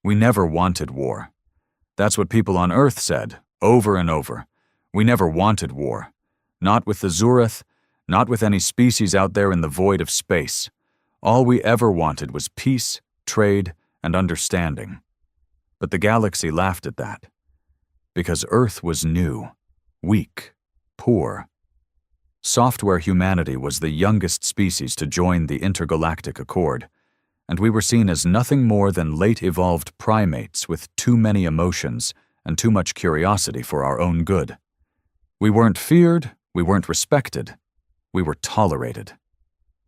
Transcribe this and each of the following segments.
We never wanted war. That's what people on Earth said, over and over. We never wanted war. Not with the Zurath, not with any species out there in the void of space. All we ever wanted was peace, trade, and understanding. But the galaxy laughed at that. Because Earth was new, weak, poor. Software humanity was the youngest species to join the intergalactic accord, and we were seen as nothing more than late-evolved primates with too many emotions and too much curiosity for our own good. We weren't feared, we weren't respected, we were tolerated.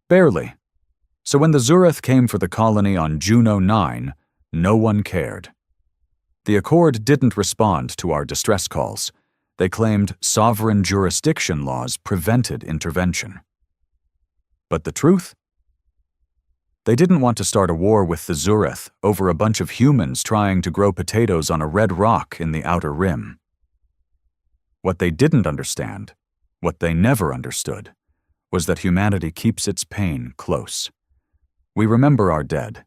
Barely. So when the Zurath came for the colony on Juno 9, no one cared. The Accord didn't respond to our distress calls. They claimed sovereign jurisdiction laws prevented intervention. But the truth? They didn't want to start a war with the Zurath over a bunch of humans trying to grow potatoes on a red rock in the Outer Rim. What they didn't understand, what they never understood, was that humanity keeps its pain close. We remember our dead.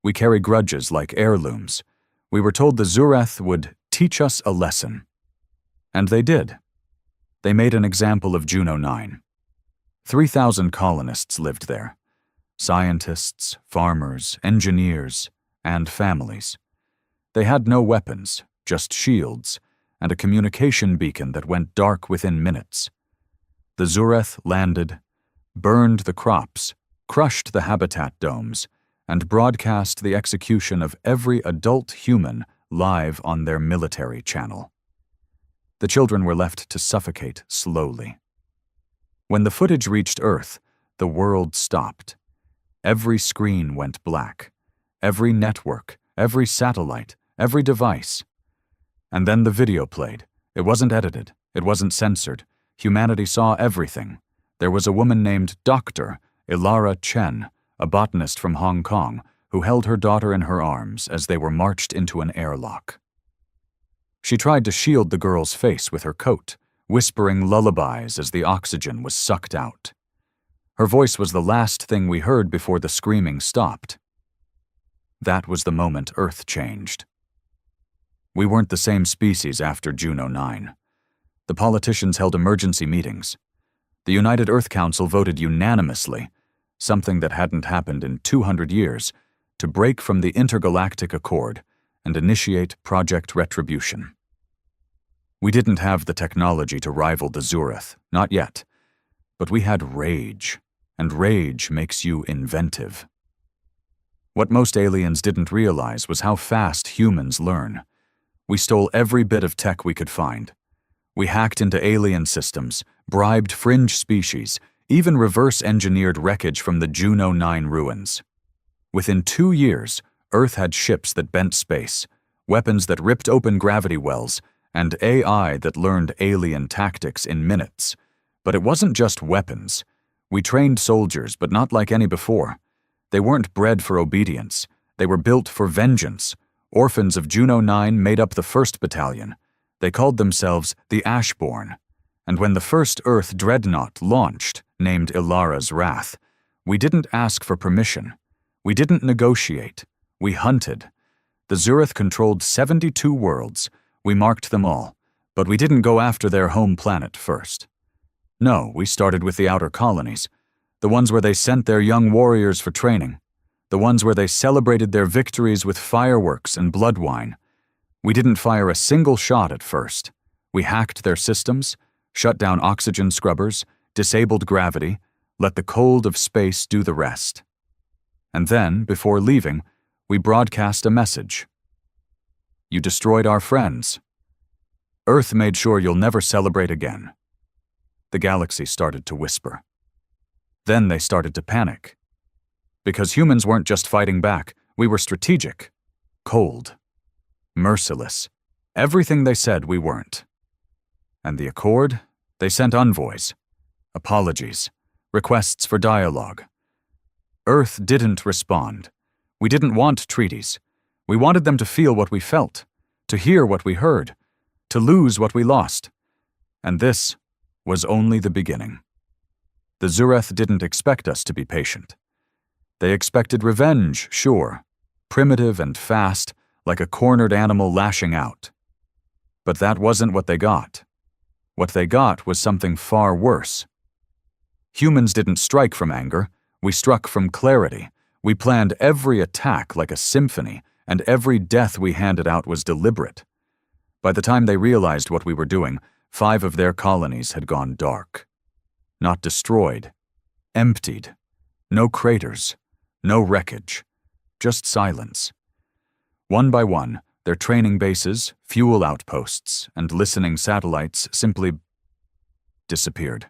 We carry grudges like heirlooms. We were told the Zurath would teach us a lesson. And they did. They made an example of Juno 9. 3,000 colonists lived there. Scientists, farmers, engineers, and families. They had no weapons, just shields, and a communication beacon that went dark within minutes. The Zurath landed, burned the crops, crushed the habitat domes, and broadcast the execution of every adult human live on their military channel. The children were left to suffocate slowly. When the footage reached Earth, the world stopped. Every screen went black. Every network, every satellite, every device. And then the video played. It wasn't edited. It wasn't censored. Humanity saw everything. There was a woman named Dr. Ilara Chen, a botanist from Hong Kong, who held her daughter in her arms as they were marched into an airlock. She tried to shield the girl's face with her coat, whispering lullabies as the oxygen was sucked out. Her voice was the last thing we heard before the screaming stopped. That was the moment Earth changed. We weren't the same species after Juno 9. The politicians held emergency meetings. The United Earth Council voted unanimously, something that hadn't happened in 200 years, to break from the intergalactic accord and initiate Project Retribution. We didn't have the technology to rival the Zurath, not yet, but we had rage, and rage makes you inventive. What most aliens didn't realize was how fast humans learn. We stole every bit of tech we could find. We hacked into alien systems, bribed fringe species, even reverse-engineered wreckage from the Juno 9 ruins. Within 2 years, Earth had ships that bent space, weapons that ripped open gravity wells, and AI that learned alien tactics in minutes. But it wasn't just weapons. We trained soldiers, but not like any before. They weren't bred for obedience. They were built for vengeance. Orphans of Juno 9 made up the 1st Battalion. They called themselves the Ashborn. And when the first Earth dreadnought launched, named Ilara's Wrath, we didn't ask for permission. We didn't negotiate. We hunted. The Zurath controlled 72 worlds. We marked them all, but we didn't go after their home planet first. No, we started with the outer colonies, the ones where they sent their young warriors for training, the ones where they celebrated their victories with fireworks and blood wine. We didn't fire a single shot at first. We hacked their systems, shut down oxygen scrubbers, disabled gravity, let the cold of space do the rest. And then, before leaving, we broadcast a message. You destroyed our friends. Earth made sure you'll never celebrate again. The galaxy started to whisper. Then they started to panic. Because humans weren't just fighting back, we were strategic, cold, merciless. Everything they said we weren't. And the Accord? They sent envoys, apologies, requests for dialogue. Earth didn't respond. We didn't want treaties. We wanted them to feel what we felt, to hear what we heard, to lose what we lost. And this was only the beginning. The Zurath didn't expect us to be patient. They expected revenge, sure, primitive and fast, like a cornered animal lashing out. But that wasn't what they got. What they got was something far worse. Humans didn't strike from anger, we struck from clarity. We planned every attack like a symphony, and every death we handed out was deliberate. By the time they realized what we were doing, 5 of their colonies had gone dark. Not destroyed, emptied. No craters, no wreckage, just silence. One by one, their training bases, fuel outposts, and listening satellites simply disappeared.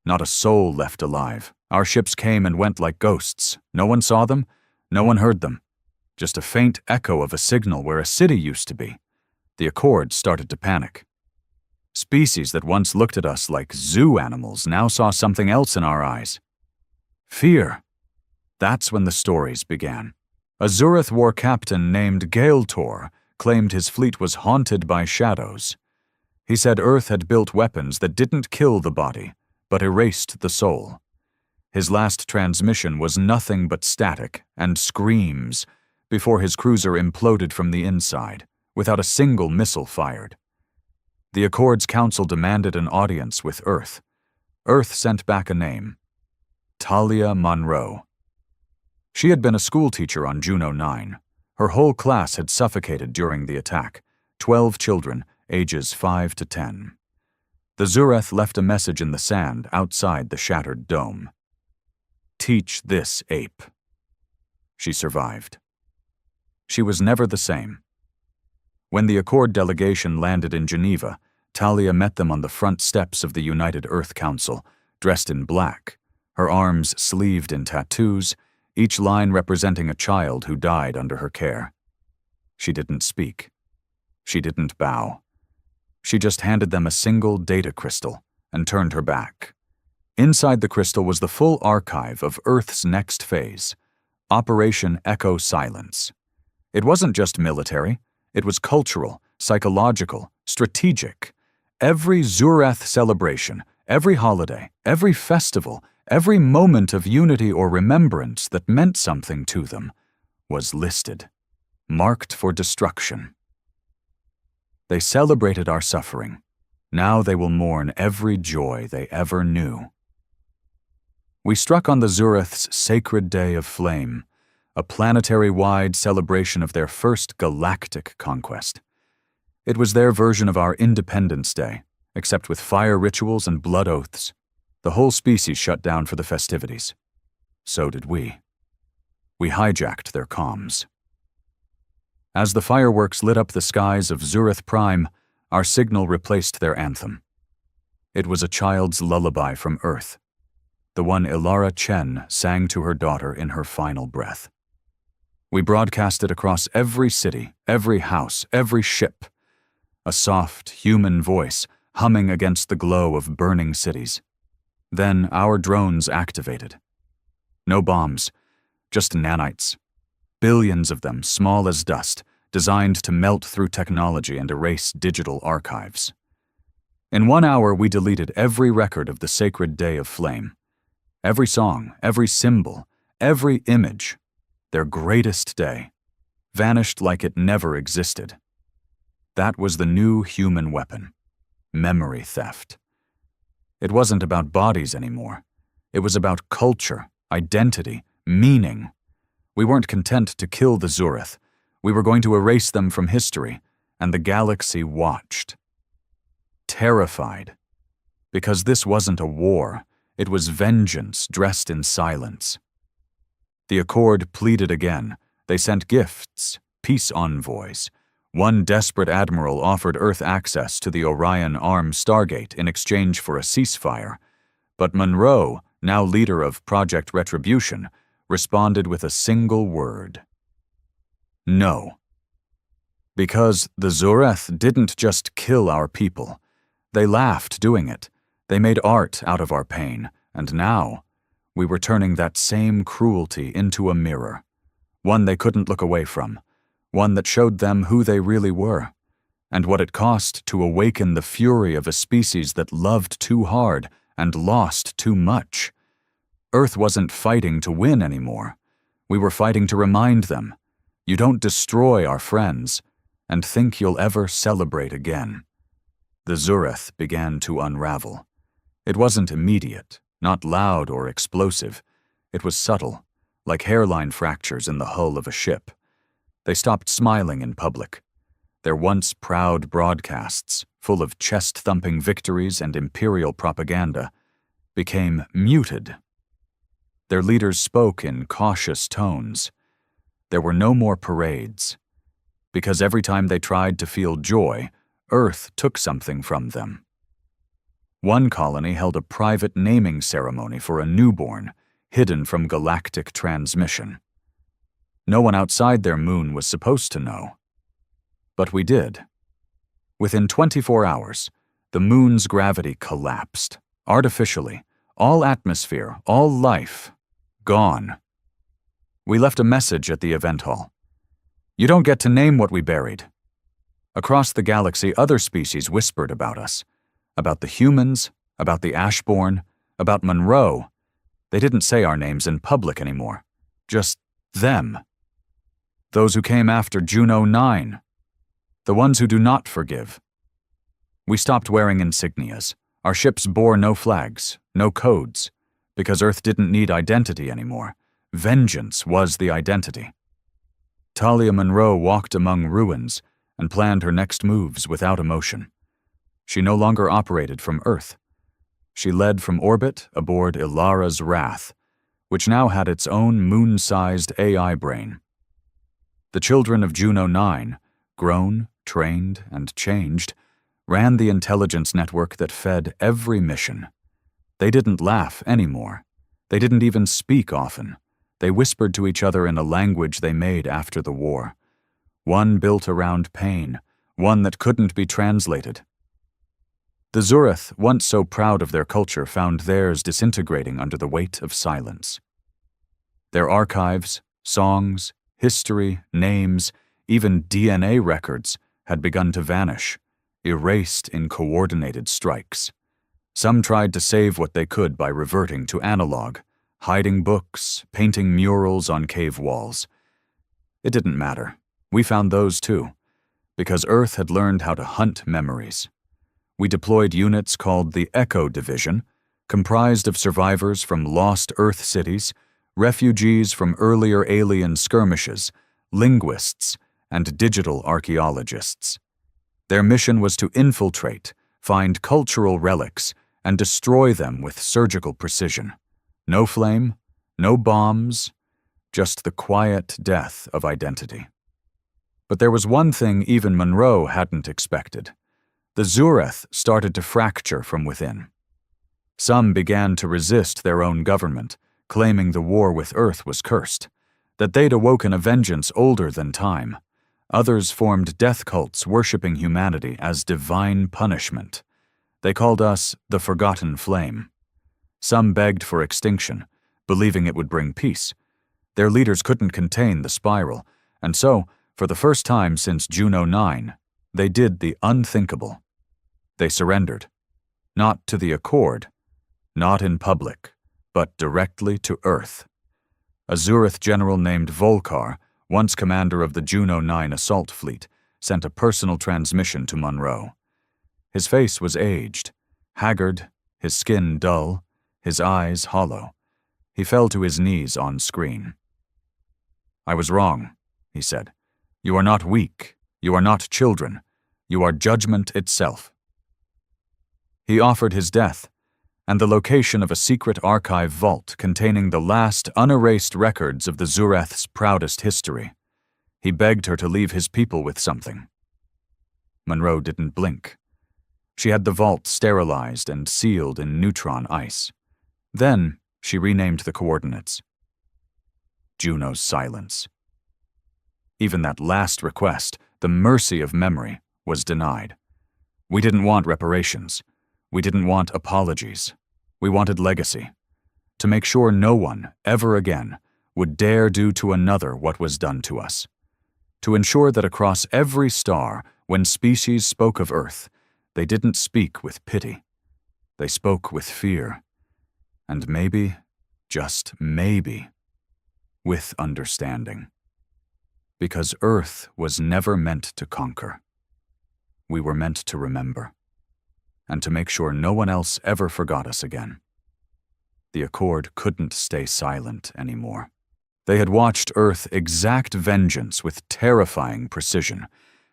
Not a soul left alive. Our ships came and went like ghosts. No one saw them, no one heard them. Just a faint echo of a signal where a city used to be. The Accord started to panic. Species that once looked at us like zoo animals now saw something else in our eyes. Fear. That's when the stories began. A Zureth war captain named Gaeltor claimed his fleet was haunted by shadows. He said Earth had built weapons that didn't kill the body, but erased the soul. His last transmission was nothing but static and screams before his cruiser imploded from the inside, without a single missile fired. The Accord's council demanded an audience with Earth. Earth sent back a name: Talia Monroe. She had been a schoolteacher on Juno 9. Her whole class had suffocated during the attack, 12 children, ages 5 to 10. The Zureth left a message in the sand outside the shattered dome. Teach this ape. She survived. She was never the same. When the Accord delegation landed in Geneva, Talia met them on the front steps of the United Earth Council, dressed in black, her arms sleeved in tattoos, each line representing a child who died under her care. She didn't speak. She didn't bow. She just handed them a single data crystal and turned her back. Inside the crystal was the full archive of Earth's next phase, Operation Echo Silence. It wasn't just military, it was cultural, psychological, strategic. Every Zureth celebration, every holiday, every festival, every moment of unity or remembrance that meant something to them was listed, marked for destruction. They celebrated our suffering. Now they will mourn every joy they ever knew. We struck on the Zureth's sacred day of flame, a planetary-wide celebration of their first galactic conquest. It was their version of our Independence Day, except with fire rituals and blood oaths. The whole species shut down for the festivities. So did we. We hijacked their comms. As the fireworks lit up the skies of Zureth Prime, our signal replaced their anthem. It was a child's lullaby from Earth, the one Ilara Chen sang to her daughter in her final breath. We broadcast it across every city, every house, every ship, a soft, human voice humming against the glow of burning cities. Then our drones activated. No bombs, just nanites. Billions of them, small as dust, designed to melt through technology and erase digital archives. In 1 hour, we deleted every record of the sacred day of flame. Every song, every symbol, every image, their greatest day, vanished like it never existed. That was the new human weapon, memory theft. It wasn't about bodies anymore. It was about culture, identity, meaning. We weren't content to kill the Zureth. We were going to erase them from history, and the galaxy watched. Terrified. Because this wasn't a war, it was vengeance dressed in silence. The Accord pleaded again. They sent gifts, peace envoys. One desperate admiral offered Earth access to the Orion Arm Stargate in exchange for a ceasefire, but Monroe, now leader of Project Retribution, responded with a single word: no. Because the Zureth didn't just kill our people. They laughed doing it. They made art out of our pain, and now we were turning that same cruelty into a mirror, one they couldn't look away from, one that showed them who they really were, and what it cost to awaken the fury of a species that loved too hard and lost too much. Earth wasn't fighting to win anymore. We were fighting to remind them, You don't destroy our friends and think you'll ever celebrate again." The Zureth began to unravel. It wasn't immediate, not loud or explosive. It was subtle, like hairline fractures in the hull of a ship. They stopped smiling in public. Their once proud broadcasts, full of chest-thumping victories and imperial propaganda, became muted. Their leaders spoke in cautious tones. There were no more parades, because every time they tried to feel joy, Earth took something from them. One colony held a private naming ceremony for a newborn, hidden from galactic transmission. No one outside their moon was supposed to know. But we did. Within 24 hours, the moon's gravity collapsed, artificially. All atmosphere, all life, gone. We left a message at the event hall. "You don't get to name what we buried." Across the galaxy, other species whispered about us. About the humans, about the Ashborn, about Monroe. They didn't say our names in public anymore. Just them. Those who came after Juno 9. The ones who do not forgive. We stopped wearing insignias. Our ships bore no flags, no codes, because Earth didn't need identity anymore. Vengeance was the identity. Talia Monroe walked among ruins and planned her next moves without emotion. She no longer operated from Earth. She led from orbit aboard Ilara's Wrath, which now had its own moon-sized AI brain. The children of Juno 9, grown, trained, and changed, ran the intelligence network that fed every mission. They didn't laugh anymore. They didn't even speak often. They whispered to each other in a language they made after the war. One built around pain, one that couldn't be translated. The Zureth, once so proud of their culture, found theirs disintegrating under the weight of silence. Their archives, songs, history, names, even DNA records had begun to vanish, erased in coordinated strikes. Some tried to save what they could by reverting to analog, hiding books, painting murals on cave walls. It didn't matter. We found those too, because Earth had learned how to hunt memories. We deployed units called the Echo Division, comprised of survivors from lost Earth cities, refugees from earlier alien skirmishes, linguists, and digital archaeologists. Their mission was to infiltrate, find cultural relics, and destroy them with surgical precision. No flame, no bombs, just the quiet death of identity. But there was one thing even Monroe hadn't expected. The Zureth started to fracture from within. Some began to resist their own government, claiming the war with Earth was cursed, that they'd awoken a vengeance older than time. Others formed death cults worshipping humanity as divine punishment. They called us the Forgotten Flame. Some begged for extinction, believing it would bring peace. Their leaders couldn't contain the spiral, and so, for the first time since Juno 9, they did the unthinkable. They surrendered. Not to the Accord, not in public, but directly to Earth. A Zureth general named Volkar, once commander of the Juno 9 assault fleet, sent a personal transmission to Monroe. His face was aged, haggard, his skin dull, his eyes hollow. He fell to his knees on screen. "I was wrong," he said. "You are not weak. You are not children. You are judgment itself." He offered his death, and the location of a secret archive vault containing the last unerased records of the Zureth's proudest history. He begged her to leave his people with something. Monroe didn't blink. She had the vault sterilized and sealed in neutron ice. Then she renamed the coordinates. Juno's silence. Even that last request, the mercy of memory, was denied. We didn't want reparations. We didn't want apologies. We wanted legacy. To make sure no one, ever again, would dare do to another what was done to us. To ensure that across every star, when species spoke of Earth, they didn't speak with pity. They spoke with fear. And maybe, just maybe, with understanding. Because Earth was never meant to conquer. We were meant to remember, and to make sure no one else ever forgot us again. The Accord couldn't stay silent anymore. They had watched Earth exact vengeance with terrifying precision,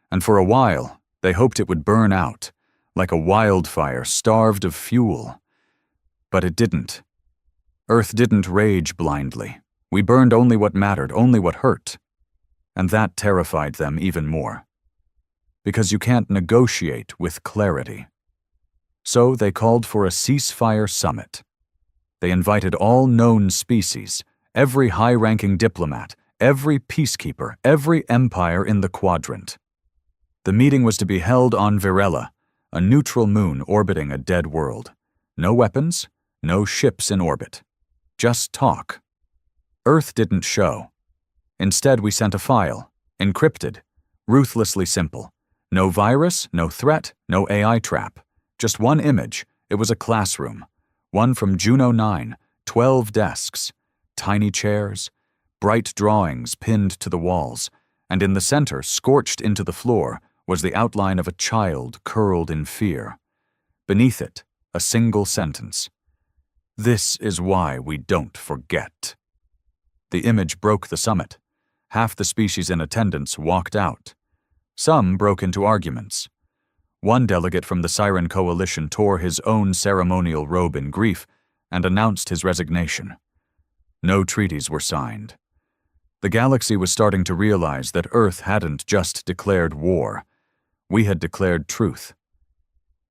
and for a while they hoped it would burn out, like a wildfire starved of fuel. But it didn't. Earth didn't rage blindly. We burned only what mattered, only what hurt. And that terrified them even more. Because you can't negotiate with clarity. So they called for a ceasefire summit. They invited all known species, every high-ranking diplomat, every peacekeeper, every empire in the quadrant. The meeting was to be held on Virella, a neutral moon orbiting a dead world. No weapons, no ships in orbit. Just talk. Earth didn't show. Instead, we sent a file, encrypted, ruthlessly simple. No virus, no threat, no AI trap. Just one image. It was a classroom. One from Juno 9, 12 desks, tiny chairs, bright drawings pinned to the walls, and in the center, scorched into the floor, was the outline of a child curled in fear. Beneath it, a single sentence. "This is why we don't forget." The image broke the summit. Half the species in attendance walked out. Some broke into arguments. One delegate from the Siren Coalition tore his own ceremonial robe in grief and announced his resignation. No treaties were signed. The galaxy was starting to realize that Earth hadn't just declared war. We had declared truth.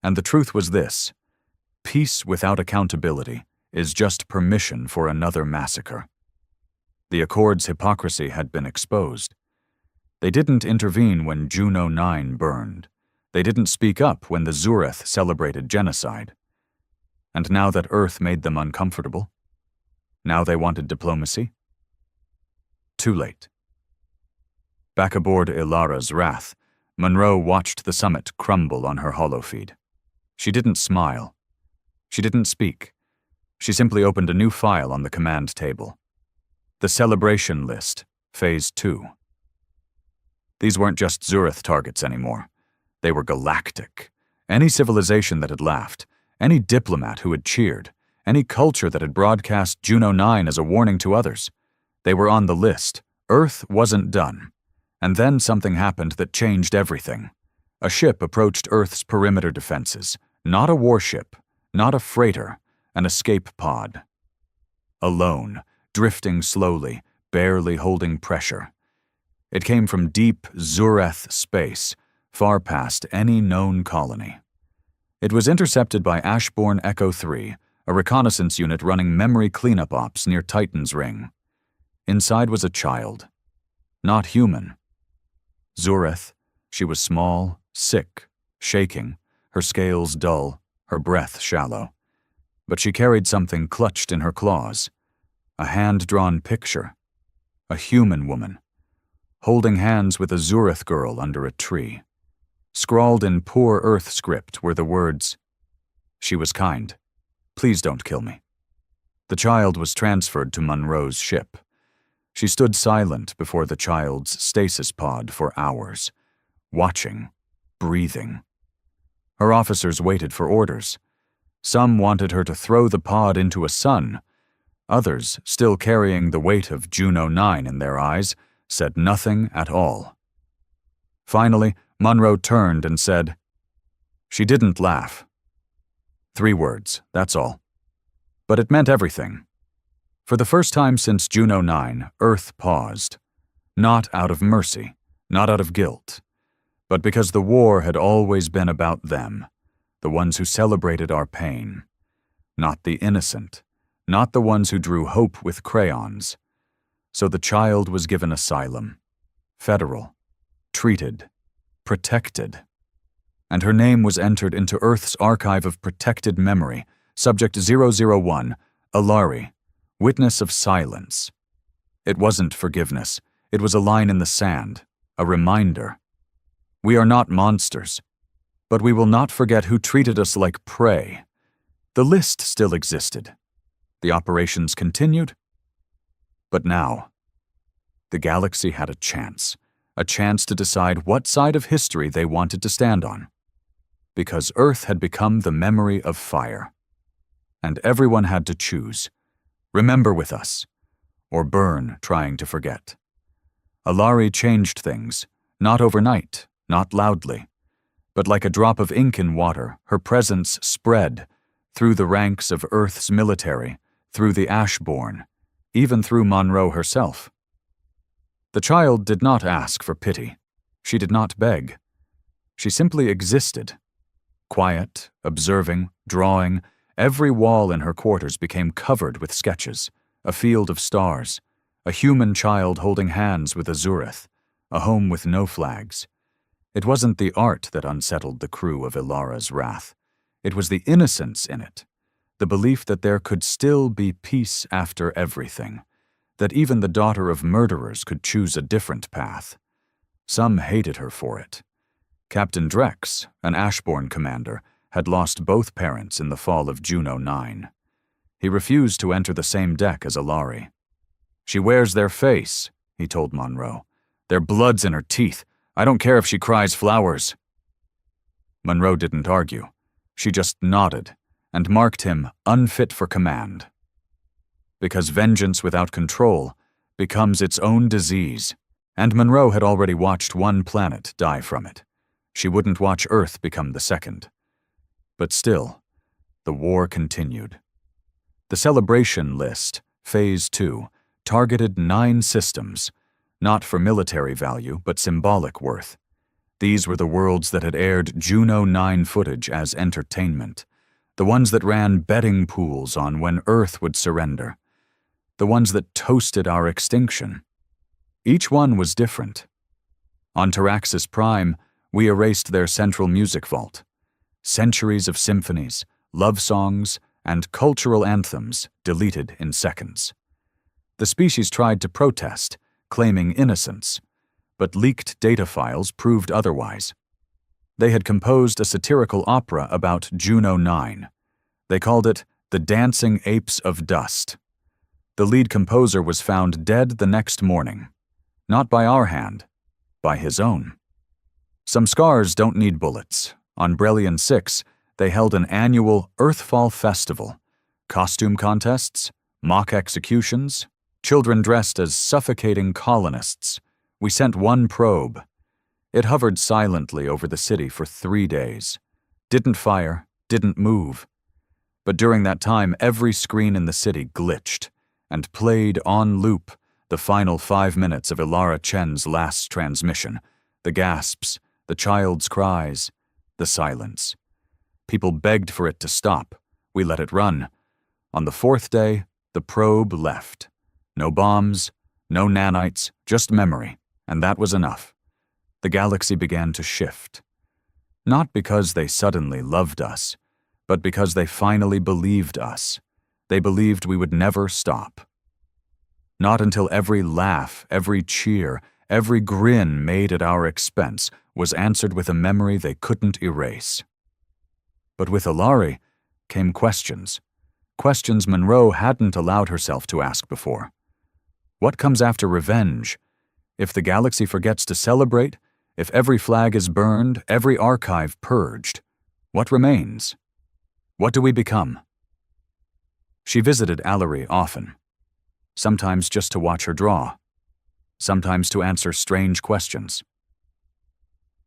And the truth was this: peace without accountability is just permission for another massacre. The Accord's hypocrisy had been exposed. They didn't intervene when Juno 9 burned. They didn't speak up when the Zureth celebrated genocide. And now that Earth made them uncomfortable, now they wanted diplomacy? Too late. Back aboard Ilara's Wrath, Monroe watched the summit crumble on her holofeed. She didn't smile. She didn't speak. She simply opened a new file on the command table. The Celebration List, Phase 2. These weren't just Zureth targets anymore. They were galactic. Any civilization that had laughed, any diplomat who had cheered, any culture that had broadcast Juno 9 as a warning to others. They were on the list. Earth wasn't done. And then something happened that changed everything. A ship approached Earth's perimeter defenses. Not a warship, not a freighter, an escape pod. Alone, drifting slowly, barely holding pressure. It came from deep Zureth space, far past any known colony. It was intercepted by Ashbourne Echo 3, a reconnaissance unit running memory cleanup ops near Titan's Ring. Inside was a child. Not human. Zureth, she was small, sick, shaking, her scales dull, her breath shallow. But she carried something clutched in her claws. A hand-drawn picture. A human woman. Holding hands with a Zureth girl under a tree. Scrawled in poor Earth script were the words, "She was kind. Please don't kill me." The child was transferred to Monroe's ship. She stood silent before the child's stasis pod for hours, watching, breathing. Her officers waited for orders. Some wanted her to throw the pod into a sun. Others, still carrying the weight of Juno 9 in their eyes, said nothing at all. Finally, Monroe turned and said, "She didn't laugh." 3 words, that's all. But it meant everything. For the first time since Juno 9, Earth paused. Not out of mercy, not out of guilt, but because the war had always been about them, the ones who celebrated our pain. Not the innocent, not the ones who drew hope with crayons. So the child was given asylum. Federal. Treated. Protected. And her name was entered into Earth's archive of protected memory, Subject 001, Alari, Witness of Silence. It wasn't forgiveness. It was a line in the sand, a reminder. We are not monsters, but we will not forget who treated us like prey. The list still existed. The operations continued. But now, the galaxy had a chance, a chance to decide what side of history they wanted to stand on. Because Earth had become the memory of fire. And everyone had to choose, remember with us, or burn trying to forget. Ilari changed things, not overnight, not loudly, but like a drop of ink in water, her presence spread through the ranks of Earth's military, through the Ashborn, even through Monroe herself. The child did not ask for pity. She did not beg. She simply existed. Quiet, observing, drawing, every wall in her quarters became covered with sketches, a field of stars, a human child holding hands with Azureth, a home with no flags. It wasn't the art that unsettled the crew of Ilara's wrath. It was the innocence in it, the belief that there could still be peace after everything, that even the daughter of murderers could choose a different path. Some hated her for it. Captain Drex, an Ashborn commander, had lost both parents in the fall of Juno 9. He refused to enter the same deck as Ilari. "She wears their face," he told Monroe. "Their blood's in her teeth. I don't care if she cries flowers." Monroe didn't argue. She just nodded and marked him unfit for command. Because vengeance without control becomes its own disease, and Monroe had already watched one planet die from it. She wouldn't watch Earth become the second. But still, the war continued. The celebration list, Phase 2, targeted 9 systems, not for military value, but symbolic worth. These were the worlds that had aired Juno 9 footage as entertainment, the ones that ran betting pools on when Earth would surrender, the ones that toasted our extinction. Each one was different. On Taraxis Prime, we erased their central music vault. Centuries of symphonies, love songs, and cultural anthems deleted in seconds. The species tried to protest, claiming innocence, but leaked data files proved otherwise. They had composed a satirical opera about Juno 9. They called it The Dancing Apes of Dust. The lead composer was found dead the next morning. Not by our hand, by his own. Some scars don't need bullets. On Brellian 6, they held an annual Earthfall Festival. Costume contests, mock executions, children dressed as suffocating colonists. We sent one probe. It hovered silently over the city for 3 days. Didn't fire, didn't move. But during that time, every screen in the city glitched and played on loop the final 5 minutes of Ilara Chen's last transmission, the gasps, the child's cries, the silence. People begged for it to stop. We let it run. On the 4th day, the probe left. No bombs, no nanites, just memory, and that was enough. The galaxy began to shift. Not because they suddenly loved us, but because they finally believed us. They believed we would never stop. Not until every laugh, every cheer, every grin made at our expense was answered with a memory they couldn't erase. But with Ilari came questions. Questions Monroe hadn't allowed herself to ask before. What comes after revenge? If the galaxy forgets to celebrate, if every flag is burned, every archive purged, what remains? What do we become? She visited Allery often, sometimes just to watch her draw, sometimes to answer strange questions.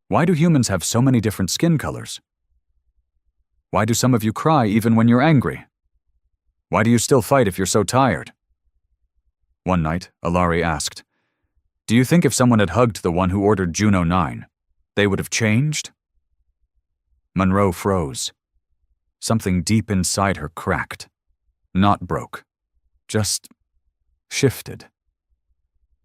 Why do humans have so many different skin colors? Why do some of you cry even when you're angry? Why do you still fight if you're so tired? One night, Ilari asked, "Do you think if someone had hugged the one who ordered Juno 9, they would have changed?" Monroe froze. Something deep inside her cracked. Not broke. Just shifted.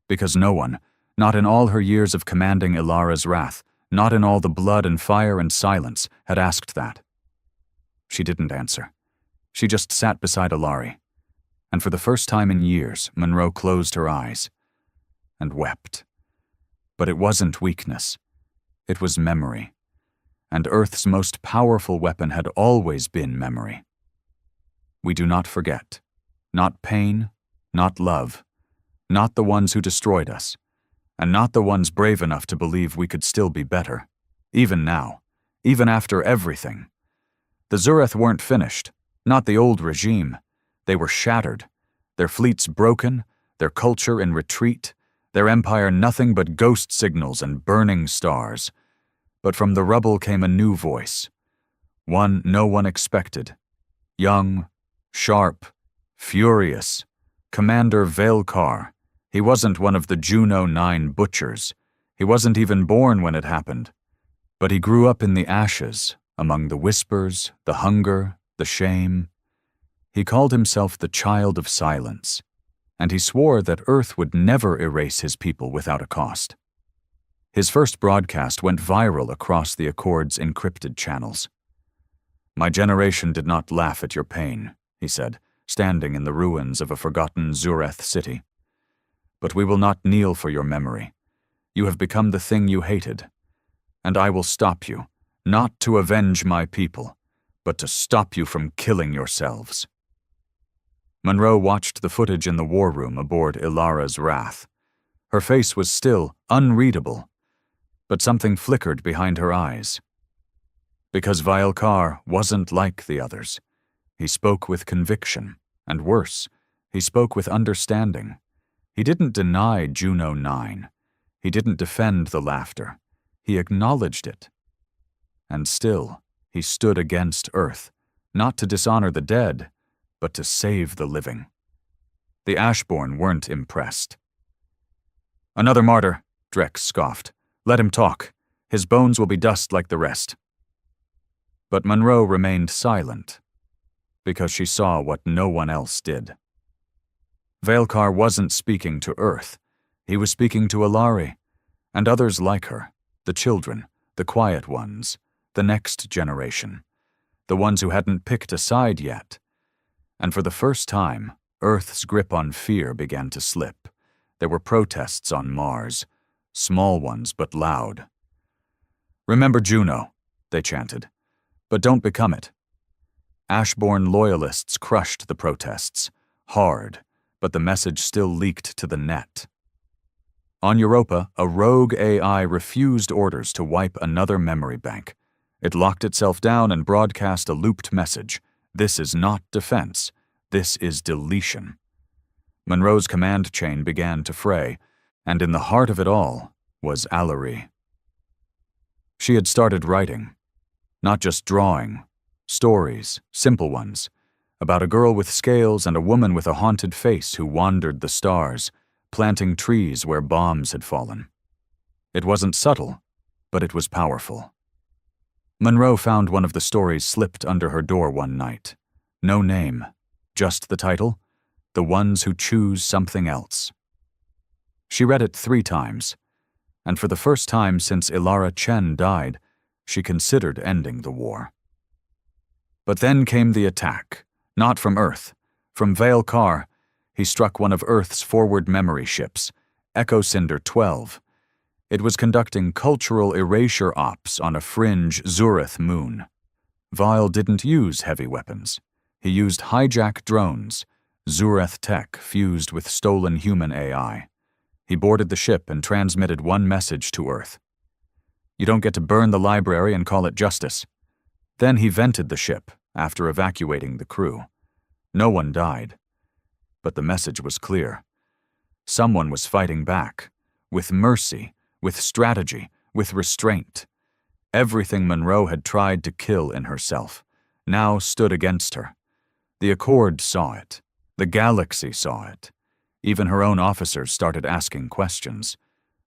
Because no one, not in all her years of commanding Ilara's wrath, not in all the blood and fire and silence, had asked that. She didn't answer. She just sat beside Ilari. And for the first time in years, Monroe closed her eyes and wept. But it wasn't weakness. It was memory. And Earth's most powerful weapon had always been memory. We do not forget. Not pain, not love, not the ones who destroyed us, and not the ones brave enough to believe we could still be better. Even now. Even after everything. The Zureth weren't finished. Not the old regime. They were shattered. Their fleets broken, their culture in retreat, their empire nothing but ghost signals and burning stars. But from the rubble came a new voice. One no one expected. Young, sharp, furious. Commander Velkar. He wasn't one of the Juno 9 butchers. He wasn't even born when it happened. But he grew up in the ashes, among the whispers, the hunger, the shame. He called himself the Child of Silence, and he swore that Earth would never erase his people without a cost. His first broadcast went viral across the Accord's encrypted channels. "My generation did not laugh at your pain," he said, standing in the ruins of a forgotten Zureth city. "But we will not kneel for your memory. You have become the thing you hated. And I will stop you, not to avenge my people, but to stop you from killing yourselves." Monroe watched the footage in the war room aboard Ilara's Wrath. Her face was still unreadable, but something flickered behind her eyes. Because Velkar wasn't like the others. He spoke with conviction, and worse, he spoke with understanding. He didn't deny Juno 9. He didn't defend the laughter. He acknowledged it. And still, he stood against Earth, not to dishonor the dead, but to save the living. The Ashborn weren't impressed. "Another martyr," Drex scoffed. "Let him talk. His bones will be dust like the rest." But Monroe remained silent, because she saw what no one else did. Velkar wasn't speaking to Earth. He was speaking to Ilari, and others like her, the children, the quiet ones, the next generation, the ones who hadn't picked a side yet. And for the first time, Earth's grip on fear began to slip. There were protests on Mars, small ones but loud. "Remember Juno," they chanted, "but don't become it." Ashborn loyalists crushed the protests, hard, but the message still leaked to the net. On Europa, a rogue AI refused orders to wipe another memory bank. It locked itself down and broadcast a looped message. This is not defense. This is deletion. Monroe's command chain began to fray, and in the heart of it all was Alary. She had started writing. Not just drawing. Stories, simple ones, about a girl with scales and a woman with a haunted face who wandered the stars, planting trees where bombs had fallen. It wasn't subtle, but it was powerful. Monroe found one of the stories slipped under her door one night. No name, just the title, "The Ones Who Choose Something Else." She read it 3 times, and for the first time since Ilara Chen died, she considered ending the war. But then came the attack, not from Earth, from Velkar. He struck one of Earth's forward memory ships, Echo Cinder 12. It was conducting cultural erasure ops on a fringe Zureth moon. Vile didn't use heavy weapons. He used hijack drones, Zureth tech fused with stolen human AI. He boarded the ship and transmitted one message to Earth. "You don't get to burn the library and call it justice." Then he vented the ship after evacuating the crew. No one died. But the message was clear. Someone was fighting back, with mercy, with strategy, with restraint. Everything Monroe had tried to kill in herself now stood against her. The Accord saw it. The galaxy saw it. Even her own officers started asking questions.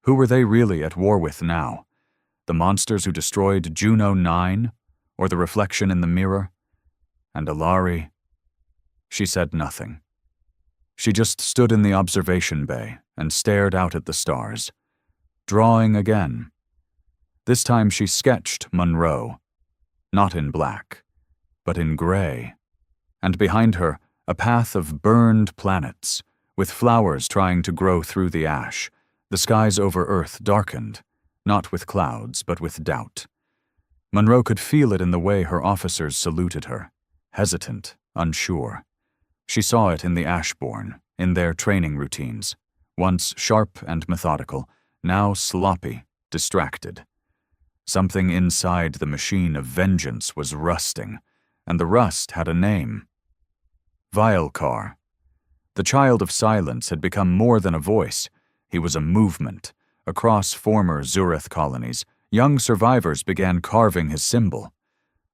Who were they really at war with now? The monsters who destroyed Juno 9? Or the reflection in the mirror? And Ilari? She said nothing. She just stood in the observation bay and stared out at the stars, drawing again. This time she sketched Monroe, not in black, but in gray, and behind her a path of burned planets, with flowers trying to grow through the ash. The skies over Earth darkened, not with clouds, but with doubt. Monroe could feel it in the way her officers saluted her, hesitant, unsure. She saw it in the Ashborn, in their training routines, once sharp and methodical, now sloppy, distracted. Something inside the machine of vengeance was rusting, and the rust had a name. Vilekar. The child of silence had become more than a voice. He was a movement. Across former Zureth colonies, young survivors began carving his symbol.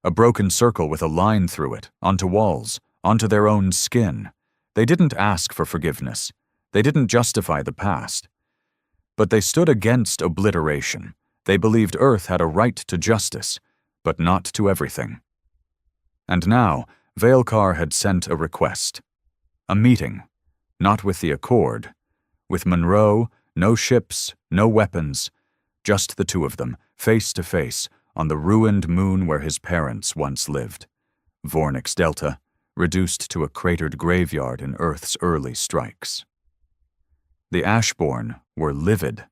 A broken circle with a line through it, onto walls, onto their own skin. They didn't ask for forgiveness. They didn't justify the past. But they stood against obliteration. They believed Earth had a right to justice, but not to everything. And now, Vilekar had sent a request. A meeting, not with the Accord. With Monroe, no ships, no weapons, just the two of them, face to face, on the ruined moon where his parents once lived. Vornix Delta, reduced to a cratered graveyard in Earth's early strikes. The Ashborn were livid.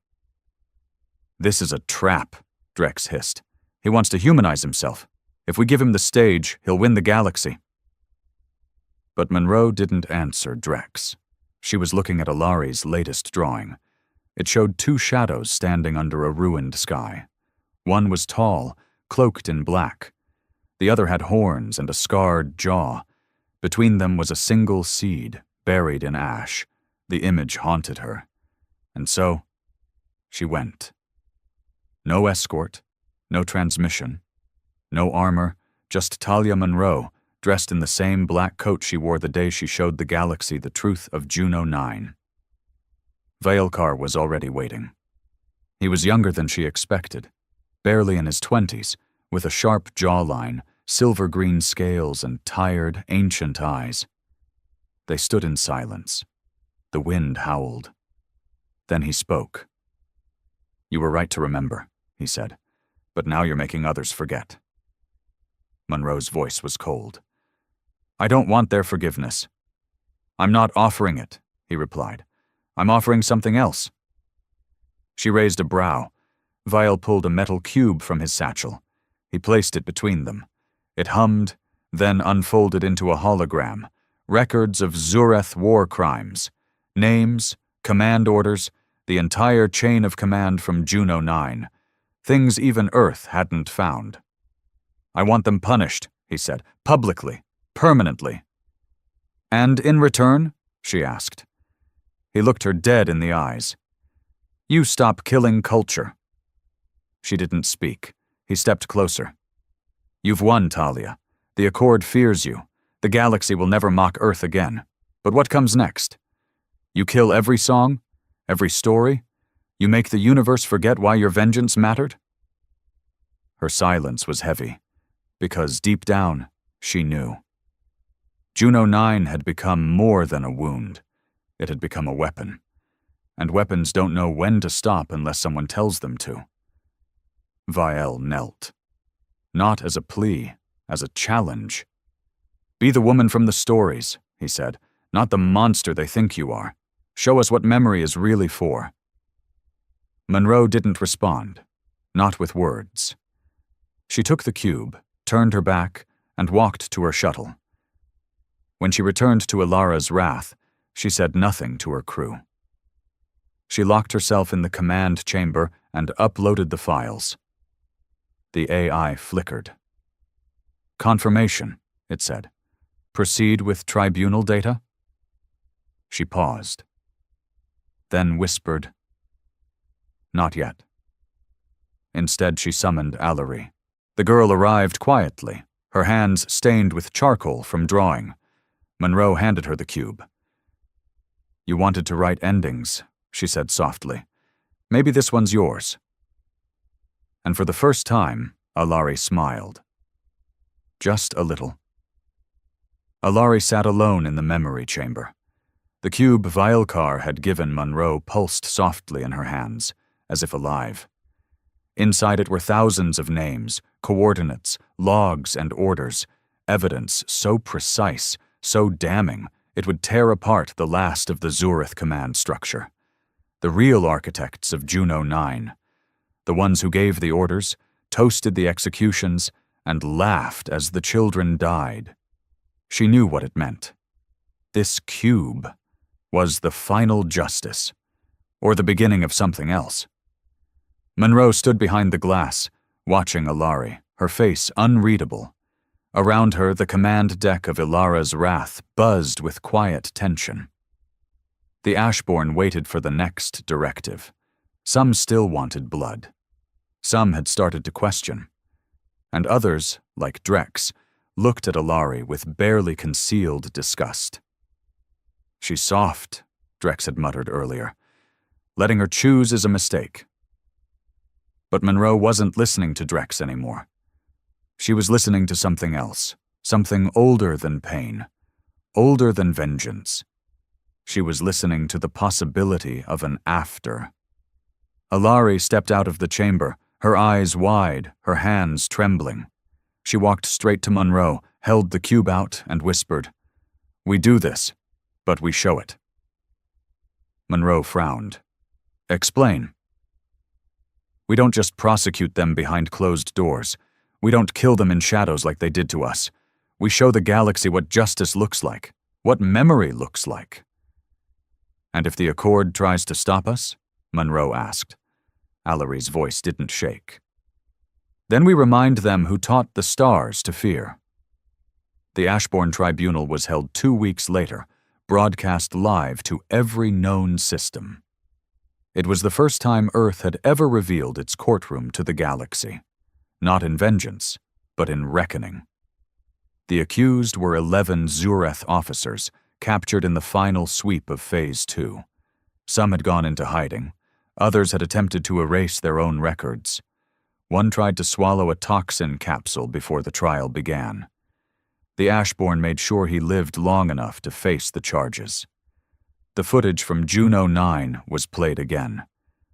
"This is a trap," Drex hissed. "He wants to humanize himself. If we give him the stage, he'll win the galaxy." But Monroe didn't answer Drex. She was looking at Alari's latest drawing. It showed two shadows standing under a ruined sky. One was tall, cloaked in black. The other had horns and a scarred jaw. Between them was a single seed, buried in ash. The image haunted her. And so, she went. No escort, no transmission, no armor, just Talia Monroe, dressed in the same black coat she wore the day she showed the galaxy the truth of Juno 9. Vilekar was already waiting. He was younger than she expected, barely in his 20s, with a sharp jawline, silver-green scales, and tired, ancient eyes. They stood in silence. The wind howled. Then he spoke. "You were right to remember," he said, "but now you're making others forget." Monroe's voice was cold. "I don't want their forgiveness." "I'm not offering it," he replied. "I'm offering something else." She raised a brow. Vile pulled a metal cube from his satchel. He placed it between them. It hummed, then unfolded into a hologram. Records of Zureth war crimes. Names, command orders, the entire chain of command from Juno 9. Things even Earth hadn't found. "I want them punished," he said, "publicly, permanently." "And in return?" she asked. He looked her dead in the eyes. "You stop killing culture." She didn't speak. He stepped closer. "You've won, Talia. The Accord fears you. The galaxy will never mock Earth again. But what comes next? You kill every song? Every story? You make the universe forget why your vengeance mattered?" Her silence was heavy, because deep down, she knew. Juno 9 had become more than a wound. It had become a weapon. And weapons don't know when to stop unless someone tells them to. Vielle knelt. Not as a plea, as a challenge. "Be the woman from the stories," he said, "not the monster they think you are. Show us what memory is really for." Monroe didn't respond, not with words. She took the cube, turned her back, and walked to her shuttle. When she returned to Ilara's wrath, she said nothing to her crew. She locked herself in the command chamber and uploaded the files. The AI flickered. "Confirmation," it said. "Proceed with tribunal data?" She paused. Then whispered, "Not yet." Instead, she summoned Alari. The girl arrived quietly, her hands stained with charcoal from drawing. Monroe handed her the cube. "You wanted to write endings," she said softly. "Maybe this one's yours." And for the first time, Alari smiled. Just a little. Alari sat alone in the memory chamber. The cube Vilekar had given Monroe pulsed softly in her hands, as if alive. Inside it were thousands of names, coordinates, logs, and orders, evidence so precise, so damning, it would tear apart the last of the Zureth command structure. The real architects of Juno 9. The ones who gave the orders, toasted the executions, and laughed as the children died. She knew what it meant. This cube was the final justice, or the beginning of something else. Monroe stood behind the glass, watching Ilari, her face unreadable. Around her, the command deck of Ilara's Wrath buzzed with quiet tension. The Ashborn waited for the next directive. Some still wanted blood. Some had started to question. And others, like Drex, looked at Ilari with barely concealed disgust. "She's soft," Drex had muttered earlier. "Letting her choose is a mistake." But Monroe wasn't listening to Drex anymore. She was listening to something else, something older than pain, older than vengeance. She was listening to the possibility of an after. Ilari stepped out of the chamber, her eyes wide, her hands trembling. She walked straight to Monroe, held the cube out, and whispered, "We do this, but we show it." Monroe frowned. "Explain." "We don't just prosecute them behind closed doors. We don't kill them in shadows like they did to us. We show the galaxy what justice looks like, what memory looks like." "And if the Accord tries to stop us?" Monroe asked. Ilari's voice didn't shake. "Then we remind them who taught the stars to fear." The Ashborn Tribunal was held 2 weeks later, broadcast live to every known system. It was the first time Earth had ever revealed its courtroom to the galaxy, not in vengeance, but in reckoning. The accused were 11 Zureth officers, captured in the final sweep of Phase 2. Some had gone into hiding. Others had attempted to erase their own records. One tried to swallow a toxin capsule before the trial began. The Ashborn made sure he lived long enough to face the charges. The footage from Juno 9 was played again.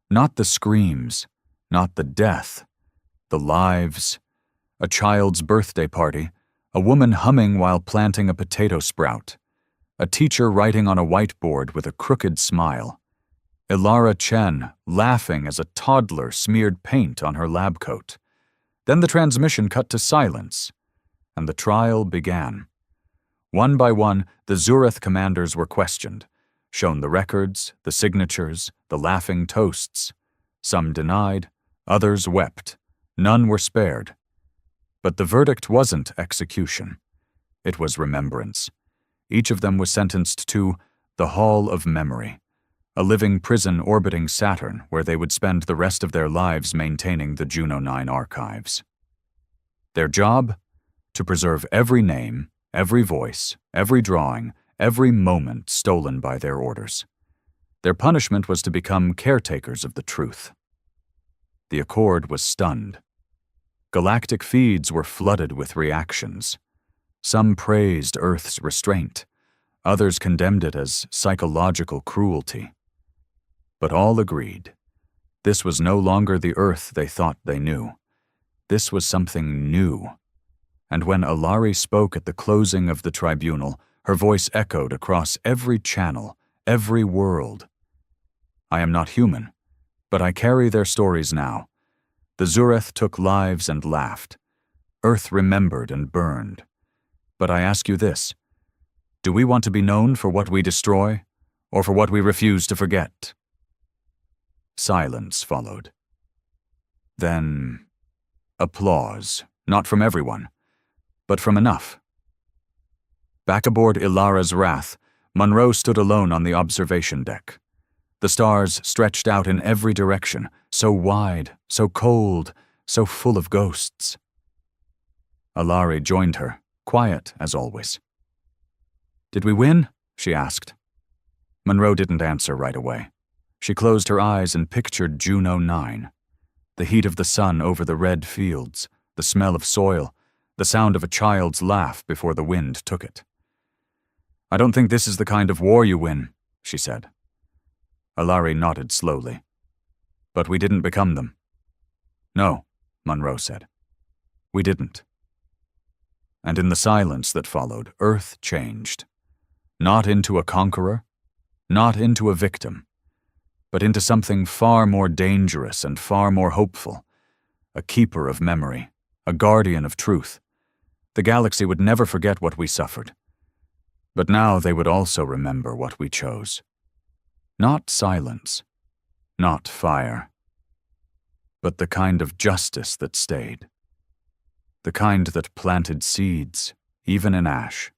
Not the screams, not the death, the lives. A child's birthday party, a woman humming while planting a potato sprout, a teacher writing on a whiteboard with a crooked smile, Ilara Chen laughing as a toddler smeared paint on her lab coat. Then the transmission cut to silence, and the trial began. One by one, the Zureth commanders were questioned, shown the records, the signatures, the laughing toasts. Some denied, others wept. None were spared. But the verdict wasn't execution. It was remembrance. Each of them was sentenced to the Hall of Memory, a living prison orbiting Saturn where they would spend the rest of their lives maintaining the Juno 9 archives. Their job? To preserve every name, every voice, every drawing, every moment stolen by their orders. Their punishment was to become caretakers of the truth. The Accord was stunned. Galactic feeds were flooded with reactions. Some praised Earth's restraint. Others condemned it as psychological cruelty. But all agreed. This was no longer the Earth they thought they knew. This was something new. And when Ilari spoke at the closing of the tribunal, her voice echoed across every channel, every world. "I am not human, but I carry their stories now. The Zureth took lives and laughed. Earth remembered and burned. But I ask you this, do we want to be known for what we destroy, or for what we refuse to forget?" Silence followed. Then, applause, not from everyone, but from enough. Back aboard Ilara's Wrath, Monroe stood alone on the observation deck. The stars stretched out in every direction, so wide, so cold, so full of ghosts. Ilari joined her, quiet as always. "Did we win?" she asked. Monroe didn't answer right away. She closed her eyes and pictured Juno 9. The heat of the sun over the red fields, the smell of soil, the sound of a child's laugh before the wind took it. "I don't think this is the kind of war you win," she said. Ilari nodded slowly. "But we didn't become them." "No," Monroe said. "We didn't." And in the silence that followed, Earth changed. Not into a conqueror, not into a victim, but into something far more dangerous and far more hopeful. A keeper of memory, a guardian of truth. The galaxy would never forget what we suffered. But now they would also remember what we chose. Not silence, not fire, but the kind of justice that stayed. The kind that planted seeds, even in ash.